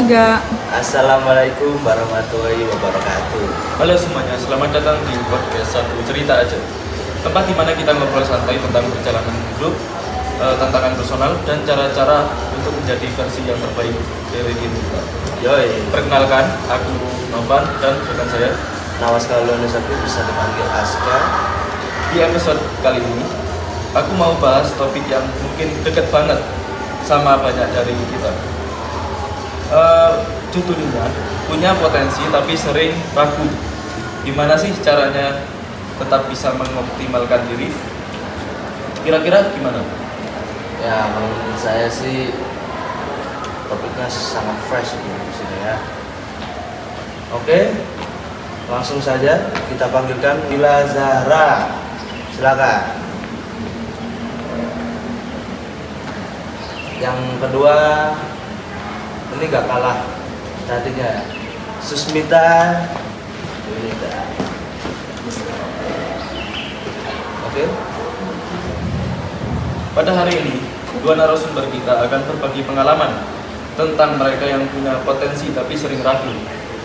enggak? Assalamualaikum warahmatullahi wabarakatuh. Halo semuanya, selamat datang di podcast Satu Cerita Aja. Tempat di mana kita ngobrol santai tentang perjalanan hidup, tantangan personal, dan cara-cara untuk menjadi versi yang terbaik dari diri kita. Yoi, Perkenalkan, aku Novan dan rekan saya. nama sekali Sapi bisa dipanggil Aska. Di episode kali ini, aku mau bahas topik yang mungkin dekat banget sama banyak dari kita. Judulnya punya potensi tapi sering ragu. Gimana sih caranya tetap bisa mengoptimalkan diri? Kira-kira gimana? Ya, kalau menurut saya sih topiknya sangat fresh di sini ya. Oke, langsung saja kita panggilkan Bila Zahra. Silakan. Yang kedua, ini gak kalah tadinya, Susmita Yunita. Oke. Pada hari ini, dua narasumber kita akan berbagi pengalaman tentang mereka yang punya potensi tapi sering ragu.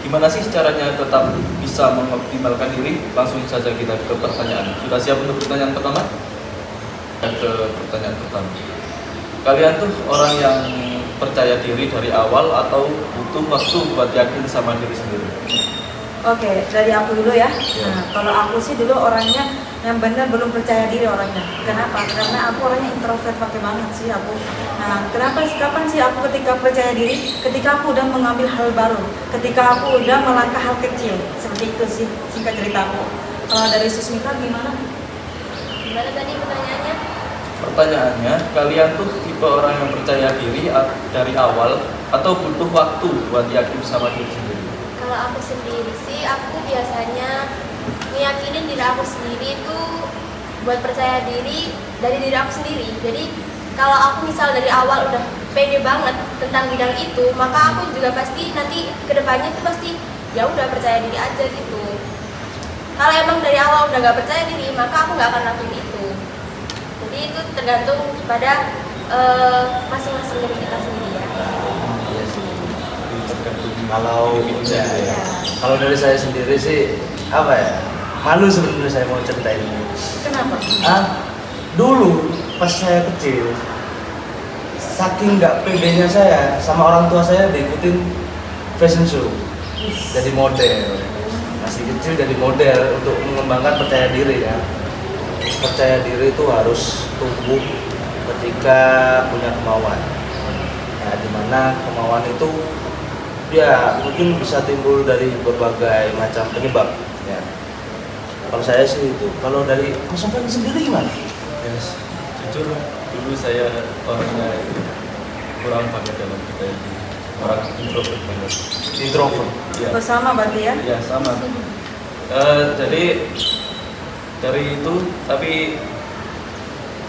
Gimana sih caranya tetap bisa mengoptimalkan diri? Langsung saja kita ke pertanyaan. Sudah siap untuk pertanyaan pertama? Ke pertanyaan pertama. Kalian tuh orang yang percaya diri dari awal atau butuh waktu buat yakin sama diri sendiri? Oke, dari aku dulu ya. Ya. Nah, kalau aku sih dulu orangnya yang benar belum percaya diri orangnya. Kenapa? Karena aku orangnya introvert pakai banget sih aku. Nah, kapan sih aku ketika percaya diri? Ketika aku udah mengambil hal baru, ketika aku udah melangkah hal kecil. Seperti itu sih singkat ceritaku. Kalau dari Susmita gimana? Gimana tadi pertanyaannya? Pertanyaannya, kalian tuh tipe orang yang percaya diri dari awal atau butuh waktu buat yakin sama diri sendiri? Kalau aku sendiri sih, aku biasanya meyakinin diri aku sendiri itu buat percaya diri dari diri aku sendiri. Jadi kalau aku misal dari awal udah pede banget tentang bidang itu, maka aku juga pasti nanti kedepannya itu pasti ya udah percaya diri aja gitu. Kalau emang dari awal udah gak percaya diri, maka aku gak akan lakuin itu. Jadi itu tergantung pada masing-masing dari kita sendiri ya. Iya sih. Tergantung Kalau individu. ya, kalau dari saya sendiri sih apa ya? Malu sebenarnya saya mau ceritain ini. Kenapa? Dulu pas saya kecil, saking nggak pedenya saya sama orang tua saya diikutin fashion show, jadi model. Masih kecil jadi model untuk mengembangkan percaya diri ya. Percaya diri itu harus tumbuh ketika punya kemauan. Nah, dimana kemauan itu ya mungkin bisa timbul dari berbagai macam penyebab ya. Kalau saya sih itu. Kalau dari Mas Sofyan sendiri gimana? Yes. Jujur, dulu saya orangnya itu kurang banget dalam percaya diri. Orang introvert banget. Introvert. Ya. Bersama berarti ya? Ya sama. Jadi dari itu, tapi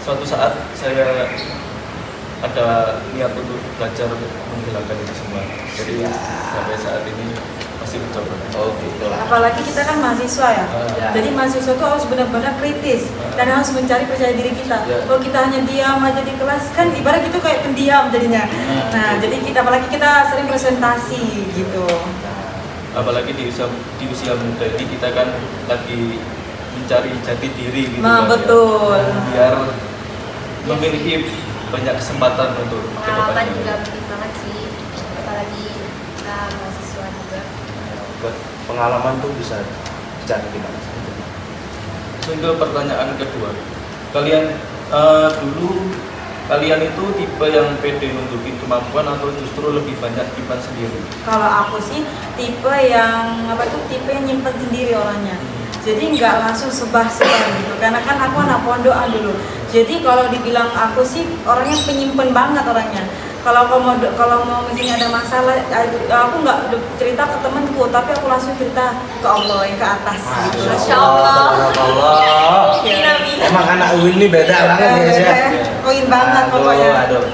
suatu saat saya ada niat untuk belajar menghilangkan itu semua. Jadi sampai saat ini masih mencoba. Oh gitu lah. Apalagi kita kan mahasiswa ya. Ya. Jadi mahasiswa itu harus benar-benar kritis dan harus mencari percaya diri kita. Ya. Kalau kita hanya diam aja di kelas kan ibarat itu kayak pendiam jadinya. Nah, jadi apalagi kita sering presentasi gitu. Apalagi di usia muda ini kita kan lagi mencari jati diri gitu Nah, kan, betul. ya. Biar memiliki banyak kesempatan untuk Pengalaman kedepannya. juga penting banget sih, apalagi kita mahasiswa juga. Buat pengalaman tuh bisa dicari di mana? Untuk pertanyaan kedua, dulu kalian itu tipe yang pede nunjukin kemampuan atau justru lebih banyak nyimpan sendiri? Kalau aku sih tipe yang tipe yang nyimpen sendiri orangnya. Jadi nggak langsung sebar-sebar gitu. Karena kan aku anak pondokan dulu. Jadi kalau dibilang aku sih orangnya penyimpen banget orangnya. Kalau mau misalnya ada masalah, aku nggak cerita ke temanku, tapi aku langsung cerita ke Allah yang ke atas. Gitu. Masya Allah. Allah. Iya. Emang anak Uin ini beda banget guys ya. Koin banget pokoknya. Aduh.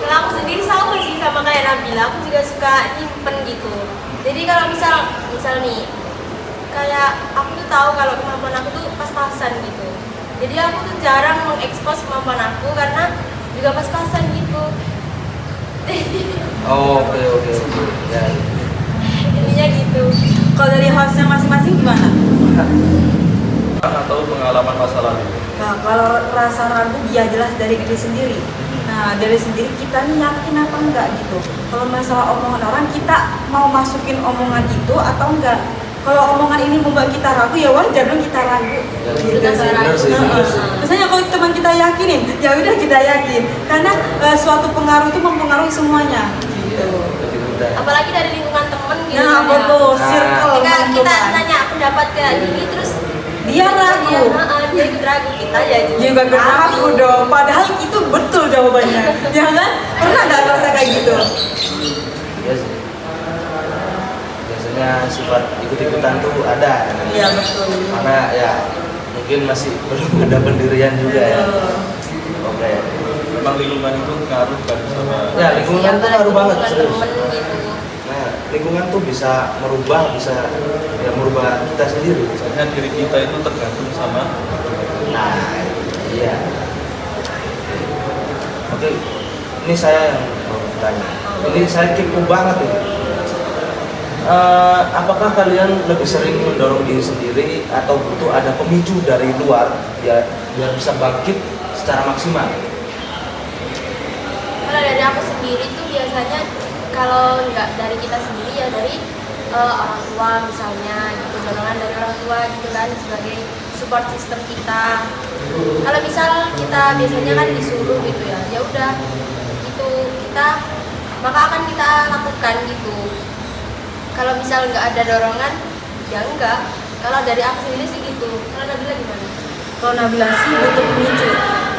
Kalau aku sendiri sama sih sama kayak Nabila, aku juga suka nyimpen gitu. Jadi kalau misal nih, kayak aku tuh tahu kalau kemampuan aku tuh pas-pasan gitu. Jadi aku tuh jarang mengekspos kemampuan aku karena juga pas-pasan gitu. Oh, oke. pengalaman masa lalu. Nah, kalau rasa ragu ya jelas dari diri sendiri. Nah, dari sendiri kita nih yakin apa enggak gitu. Kalau masalah omongan orang, kita mau masukin omongan itu atau enggak. Kalau omongan ini membuat kita ragu, ya wajar dong kita ragu. Gitu Kita sih. ragu. Bener sih, bener sih. Misalnya kalau teman kita yakinin, ya udah kita yakin. Karena suatu pengaruh itu mempengaruhi semuanya. Iya, jadi udah. Apalagi dari lingkungan temen gitu. Nah, kan, ya. betul, Nah. circle Ketika kita menentukan. nanya pendapat ke ini terus Dia ragu. dia ikut ragu, kita ya Juga ragu dong, padahal itu betul jawabannya. Ya kan? Pernah nggak ngerasa kayak gitu? Iya sih. Biasanya sifat ikut-ikutan tuh ada. Iya betul. Karena ya mungkin masih belum ada pendirian juga ya. Oke. Memang lingkungan itu ngaruh kan sama. Ya, lingkungan tuh ngaruh banget, serius. temen gitu. Nah, lingkungan tuh bisa merubah kita sendiri. Misalnya diri kita itu tergantung sama. Nah, iya. Oke, ini saya yang mau bertanya. Ini saya kepo banget ini. Apakah kalian lebih sering mendorong diri sendiri atau butuh ada pemicu dari luar biar bisa bangkit secara maksimal? Kalau dari aku sendiri tuh biasanya kalau nggak dari kita sendiri ya dari orang tua misalnya gitu, dorongan dari orang tua gitu kan sebagai support system kita. Kalau misal kita biasanya kan disuruh gitu ya, ya udah itu kita maka akan kita lakukan gitu. Kalau misal nggak ada dorongan ya enggak. Kalau dari aku sendiri sih gitu. Kalau Nabila gimana? Kalau Nabila sih butuh pemicu.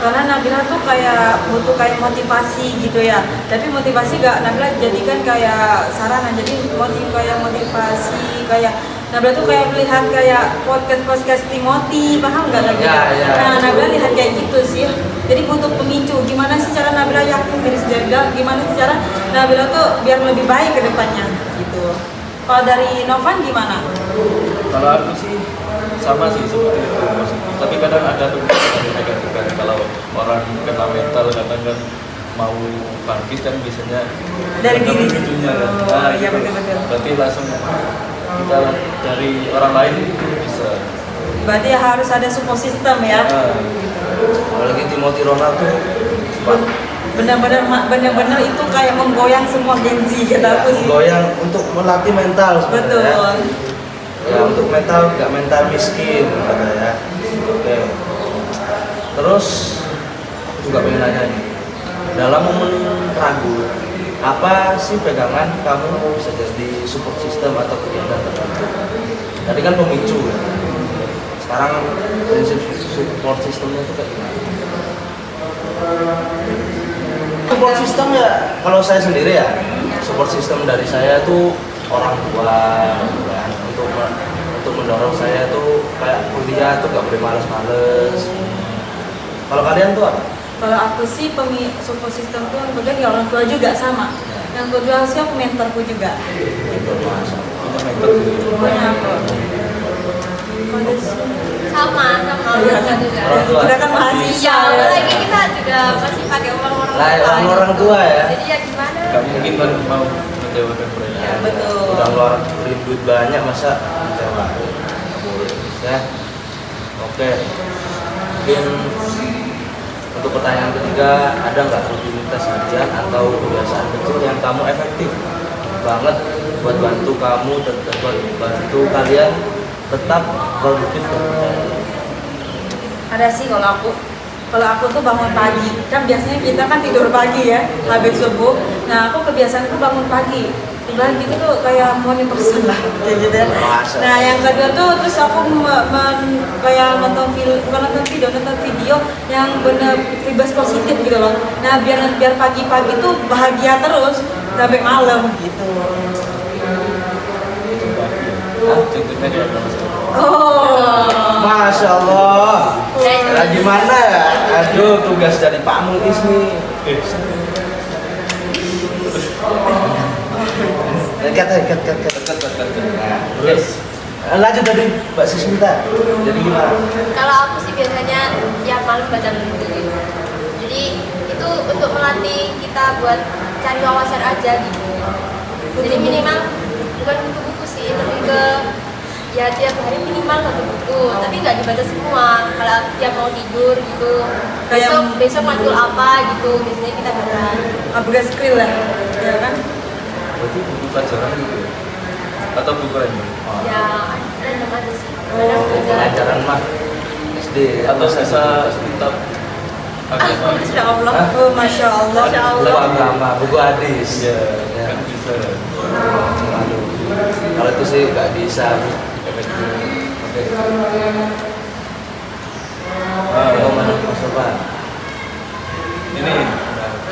Karena Nabila tuh kayak butuh kayak motivasi gitu ya. Tapi motivasi gak Nabila jadikan kayak sarana. Jadi kayak motivasi kayak Nabila tuh kayak melihat kayak podcast Timothy, paham nggak lagi? Ya, ya. Nah, Nabila lihat kayak gitu sih. Jadi butuh pemicu. Gimana sih cara Nabila yakin diri sendiri? Gimana sih cara Nabila tuh biar lebih baik ke depannya gitu. Kalau dari Novan gimana? Kalau aku sih sama sih seperti itu positif. Tapi kadang ada tuh yang negatif kan. Kalau orang kena mental kadang kan mau bangkit kan biasanya Dari ada diri. pemicunya kan. Oh, Nah, iya, gitu. betul-betul. Berarti langsung kita dari orang lain itu bisa. Berarti harus ada support system ya. Nah, Apalagi Timothy Ronaldo tuh Benar-benar itu kayak menggoyang semua Gen Z kata aku sih. goyang untuk melatih mental sebenarnya. Betul. Ya, untuk mental nggak mental miskin katanya. Oke. Terus aku juga pengen nanya nih, dalam momen ragu, apa sih pegangan kamu bisa jadi support system atau kegiatan tertentu? Tadi kan pemicu ya. Sekarang prinsip support systemnya itu kayak gimana? Support system ya, kalau saya sendiri ya, support system dari saya tuh orang tua, gitu kan, untuk mendorong saya tuh kayak kuliah tuh gak boleh males-males. Kalau kalian tuh apa? Kalau aku sih support system tuh yang pegang ya orang tua juga sama. Yang kedua sih aku mentorku juga. Gitu, Mas. punya mentor diri. Semuanya aku. Sama Iya orang kan? tua juga. Orang tua. Kita kan mahasiswa. Iya, ya. apalagi kita juga masih pakai uang orang Lah, tua. uang orang gitu. tua ya. Jadi ya gimana? Gak mungkin kan mau menjawabkan mereka. Ya, betul. Udah ngeluarin duit banyak masa kecewa. Boleh ya. Oke. Mungkin untuk pertanyaan ketiga, ada nggak rutinitas harian atau kebiasaan kecil yang kamu efektif banget buat bantu kamu buat bantu kalian tetap produktif dan berjaya? Ada sih kalau aku tuh bangun pagi. Kan biasanya kita kan tidur pagi ya, habis subuh. Nah, aku kebiasaanku bangun pagi. Tiba gitu tuh kayak morning person lah kayak gitu ya. Masa. Nah, yang kedua tuh terus aku kayak nonton nonton video yang bener vibes positif gitu loh. Nah, biar pagi-pagi tuh bahagia terus sampai malam gitu. Contohnya kayak apa mas? Oh. Masya Allah. Nah, gimana ya? Aduh, tugas dari Pak Muiz nih. Kat. Nah, Terus lanjut dari Mbak Sismita. Jadi gimana? Kalau aku sih biasanya tiap malam baca buku gitu. Jadi itu untuk melatih kita buat cari wawasan aja gitu. Jadi minimal bukan buku-buku sih, lebih ke ya tiap hari minimal 1 buku, tapi nggak dibaca semua. Kalau tiap mau tidur gitu, Kayak- besok matkul apa gitu, biasanya kita baca. upgrade skill lah, ya kan? Berarti buku pelajaran gitu ya? Atau buku random? Ya random aja sih. Oh, Kadang baca. Pelajaran mah SD Atau bisa kitab agama? Masya Allah. Hah? Oh, masya Allah. Masya buku Allah. agama, buku hadis. Iya, Ya. kan bisa. Aduh. Kalau itu sih nggak bisa. Oke. Mau mana Mas Sofan? Ini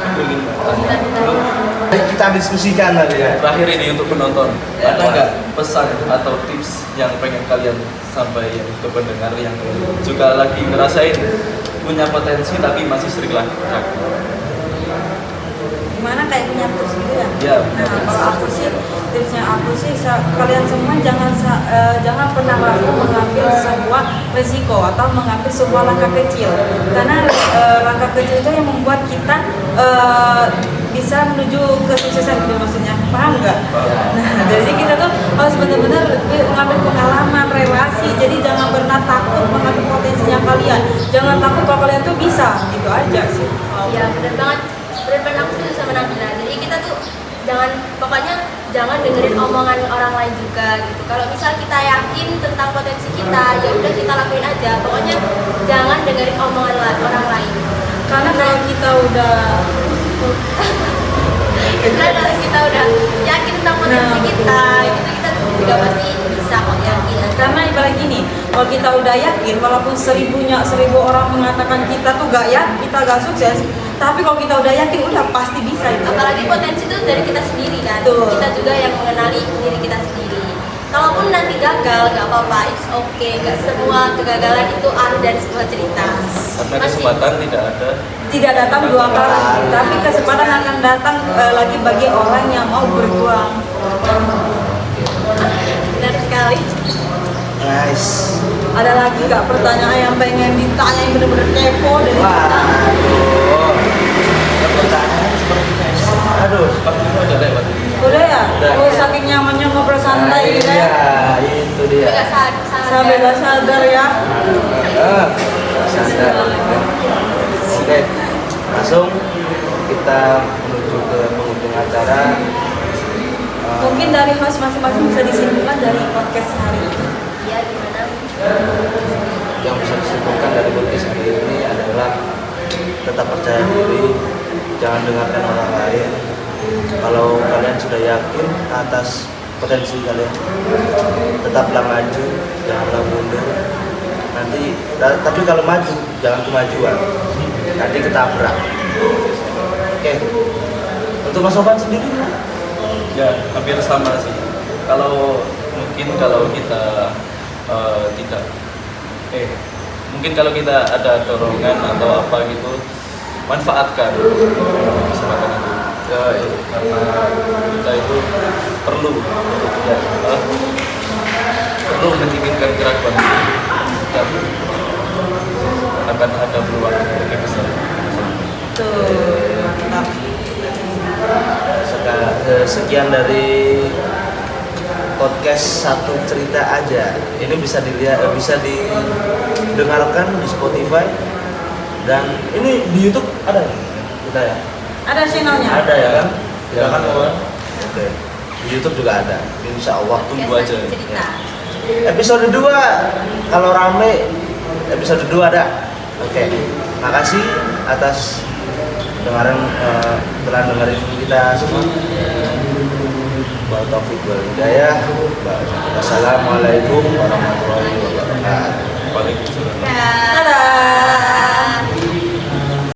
aku ingin tanya. Lu Ayo kita diskusikan tadi ya. terakhir ini untuk penonton, Ya, ada Pak. nggak pesan atau tips yang pengen kalian sampaikan ke pendengar yang juga lagi ngerasain punya potensi tapi masih sering ragu? Gimana kayak punya tips gitu ya? Iya, Nah, punya tips. kalau aku sih, tipsnya aku sih, kalian semua jangan pernah ragu mengambil sebuah resiko atau mengambil sebuah langkah kecil. Karena langkah kecil itu yang membuat kita bisa menuju kesuksesan gitu maksudnya. Paham nggak? Nah, jadi kita tuh harus benar-benar mengambil pengalaman, relasi. Jadi jangan pernah takut mengambil potensinya kalian. Jangan takut kalau kalian tuh bisa, gitu aja sih. Iya benar banget. Benar-benar aku setuju sama Nabila. Jadi kita tuh pokoknya jangan dengerin omongan orang lain juga gitu. Kalau misal kita yakin tentang potensi kita, ya udah kita lakuin aja. Pokoknya jangan dengerin omongan orang lain. Karena kalau kita udah Karena kalau kita udah yakin tentang potensi kita, gitu kita tuh juga pasti bisa kok yakin. karena ibarat gini, kalau kita udah yakin, walaupun 1000 orang mengatakan kita tuh kita gak sukses, tapi kalau kita udah yakin, udah pasti bisa itu. Apalagi potensi itu dari kita sendiri kan. Betul. Kita juga yang mengenali diri kita sendiri. Kalaupun nanti gagal, gak apa-apa, it's okay. Gak semua kegagalan itu akhir dari sebuah cerita. Karena Masih- kesempatan tidak ada. Tidak datang 2 kali, tapi kesempatan akan datang lagi bagi orang yang mau berjuang. Benar sekali. Nice. Ada lagi gak pertanyaan yang pengen ditanya yang bener-bener kepo dari kita? Waduh. Pertanyaan seperti ini. Aduh. Waktu itu udah lewat. Udah ya? Udah. Oh, saking nyamannya ngobrol santai gitu Iya, ya? itu dia. Gak sadar. Sampai gak sadar ya. Sadar. Oke, langsung kita menuju ke penghujung acara. Mungkin dari host masing-masing bisa disimpulkan dari podcast hari ini. Ya gimana? Yang bisa disimpulkan dari podcast hari ini adalah tetap percaya diri, jangan dengarkan orang lain. Kalau kalian sudah yakin atas potensi kalian, tetaplah maju, janganlah mundur. Tapi kalau maju, jangan kemajuan, nanti ketabrak. Oke, untuk Mas Sofan sendiri, Ya, hampir sama sih. Mungkin kalau kita tidak mungkin kalau kita ada dorongan atau apa gitu, manfaatkan kesempatan itu. Karena kita itu perlu perlu meninggikan keraguan diri dan akan ada peluang yang lebih besar. Tuh, mantap. sekian dari podcast Satu Cerita Aja. Ini bisa didengarkan di Spotify dan ini di YouTube ada ya? Kita ya? Ada channelnya? Ada ya kan? Ya kan, Wan? Oke. Di YouTube juga ada. Insya Allah tunggu Podcast aja. cerita. Episode 2 kalau rame episode 2 ada. Oke. Makasih atas telah dengerin kita semua. Wa taufiq wal hidayah. Wassalamualaikum warahmatullahi wabarakatuh. Waalaikumsalam. Ya.